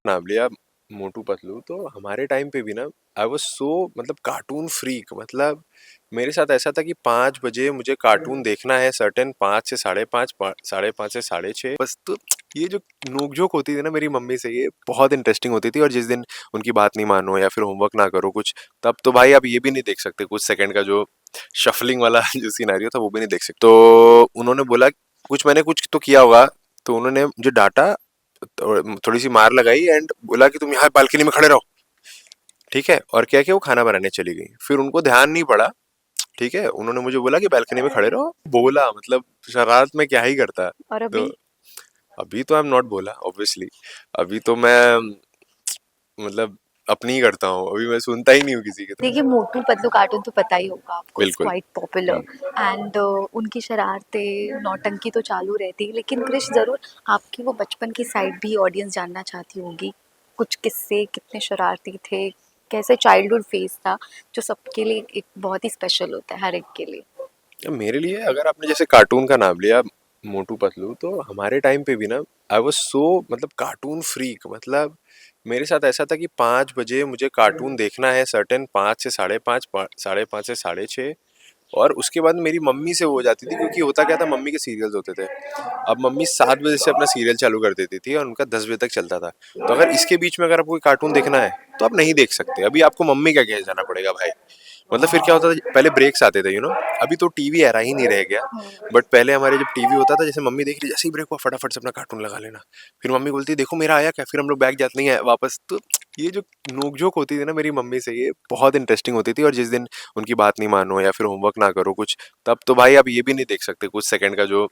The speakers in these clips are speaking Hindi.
नाम लिया मोटू पतलू, तो हमारे टाइम पे भी ना आई वाज सो मतलब कार्टून फ्रीक। मतलब मेरे साथ ऐसा था कि 5 बजे मुझे कार्टून देखना है सर्टेन, 5 से 5:30, 5:30 से 6:30 बस। तो ये जो नोकझोंक होती थी ना मेरी मम्मी से, ये बहुत इंटरेस्टिंग होती थी। और जिस दिन उनकी बात नहीं मानो या फिर होमवर्क ना करो कुछ, तब तो भाई आप ये भी नहीं देख सकते कुछ सेकंड का जो शफलिंग वाला जो सिनेरियो था वो भी नहीं देख सकते। तो उन्होंने बोला कुछ, मैंने कुछ तो किया होगा, तो उन्होंने मुझे डांटा, थोड़ी सी मार लगाई एंड बोला कि तुम यहाँ बालकनी में खड़े रहो। ठीक है, और क्या, कि वो खाना बनाने चली गई। फिर उनको ध्यान नहीं पड़ा। ठीक है, उन्होंने मुझे बोला कि बालकनी में खड़े रहो, बोला मतलब शरारत में क्या ही करता। और तो अभी? अभी तो आई एम नॉट बोला ऑब्वियसली। अभी तो मैं मतलब अपनी ही करता हूँ, अभी मैं सुनता ही नहीं हूँ किसी के। तो देखिए, मोटू पतलू कार्टून तो पता ही होगा आपको, इट्स बिल्कुल। Quite popular. एंड उनकी शरारतें, नौटंकी तो चालू रहती है, लेकिन क्रिश ज़रूर आपकी वो बचपन की साइड भी ऑडियंस जानना चाहती होगी। कुछ किस्से, कितने शरारती थे, कैसे चाइल्डहुड फेज था, जो सबके लिए एक बहुत ही स्पेशल होता है, हर एक के लिए। मेरे लिए अगर आपने जैसे कार्टून का नाम लिया मोटू पतलू, तो हमारे टाइम पे भी ना आई वाज सो मतलब कार्टून फ्रीक। मतलब मेरे साथ ऐसा था कि 5 बजे मुझे कार्टून देखना है सर्टेन, 5 से 5:30, 5:30 से 6:30। और उसके बाद मेरी मम्मी से हो जाती थी, क्योंकि होता क्या था, मम्मी के सीरियल्स होते थे। अब मम्मी 7 बजे से अपना सीरियल चालू कर देती थी और उनका 10 बजे तक चलता था। तो अगर इसके बीच में अगर आपको कोई कार्टून देखना है तो आप नहीं देख सकते। अभी आपको मम्मी का कह जाना पड़ेगा भाई। मतलब फिर क्या होता था, पहले ब्रेक्स आते थे अभी तो टीवी एरा ही नहीं रह गया। बट पहले हमारे जब टीवी होता था, जैसे मम्मी देख रही, जैसे ही ब्रेक हुआ फटाफट से अपना कार्टून लगा लेना। फिर मम्मी बोलती देखो मेरा आया क्या, फिर हम लोग बैग जाते नहीं है वापस। तो ये जो नोकझोंक होती थी ना मेरी मम्मी से, ये बहुत इंटरेस्टिंग होती थी। और जिस दिन उनकी बात नहीं मानो या फिर होमवर्क ना करो कुछ, तब तो भाई आप ये भी नहीं देख सकते कुछ सेकंड का जो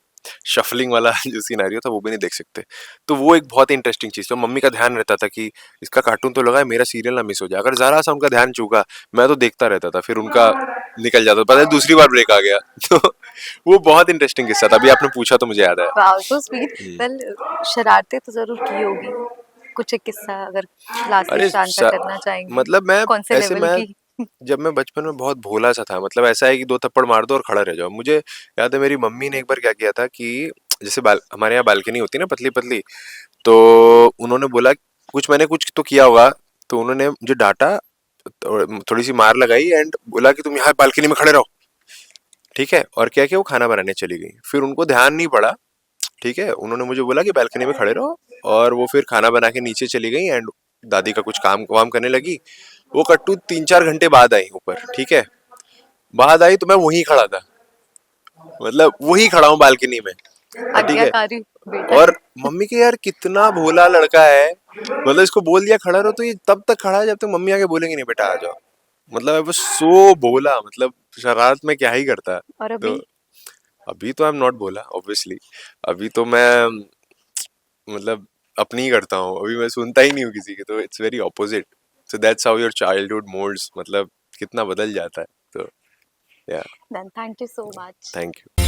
शफलिंग वाला जो सिनेरियो था वो भी नहीं देख सकते। तो वो एक बहुत इंटरेस्टिंग चीज, तो मम्मी का ध्यान रहता था कि इसका कार्टून तो लगा है, मेरा सीरियल ना मिस हो जाए। अगर जरा सा उनका ध्यान चूका, मैं तो देखता रहता था। फिर उनका निकल जाता, पता है दूसरी बार ब्रेक आ गया। तो वो बहुत इंटरेस्टिंग किस्सा था, अभी आपने पूछा तो मुझे याद आया। Wow, so sweet. Hmm. Well, शरारतें तो ज़रूर की होगी। कुछ एक किस्सा अगर लास्ट में अरे शांत करना चाहेंगी, मतलब मैं कौन से ऐसे लेवल मैं की? जब मैं बचपन में बहुत भोला सा था, मतलब ऐसा है कि 2 थप्पड़ मार दो और खड़ा रह जाओ। मुझे याद है मेरी मम्मी ने एक बार क्या किया था कि जैसे हमारे यहाँ बालकनी होती है ना पतली पतली, तो उन्होंने बोला कुछ, मैंने कुछ तो किया होगा, तो उन्होंने मुझे डांटा, थोड़ी सी मार लगाई एंड बोला कि तुम यहाँ बालकनी में खड़े रहो। ठीक है, और क्या, कि वो खाना बनाने चली गई। फिर उनको ध्यान नहीं पड़ा। ठीक है, उन्होंने मुझे बोला कि बालकनी में खड़े रहो, और वो फिर खाना बना के नीचे चली गई एंड दादी का कुछ काम वाम करने लगी। वो कट्टू 3-4 घंटे बाद आई ऊपर। ठीक है, बाद आई तो मैं वहीं खड़ा था, मतलब वहीं खड़ा हूँ बालकनी में। ठीक है, आज्ञाकारी बेटा और है। मम्मी के यार कितना भोला लड़का है। मतलब इसको बोल दिया खड़ा रहो, तो ये तब तक खड़ा है जब तक मम्मी आके बोलेंगे नहीं बेटा आ जाओ। मतलब वो सो भोला, मतलब शरारत में क्या ही करता। और तो अभी? अभी तो आई एम नॉट बोला ऑब्वियसली। अभी तो मैं मतलब अपनी ही करता हूँ, अभी मैं सुनता ही नहीं हूँ किसी के। तो it's very opposite. So that's how your childhood moulds, मतलब कितना बदल जाता है। तो yeah then thank you so much. Thank you.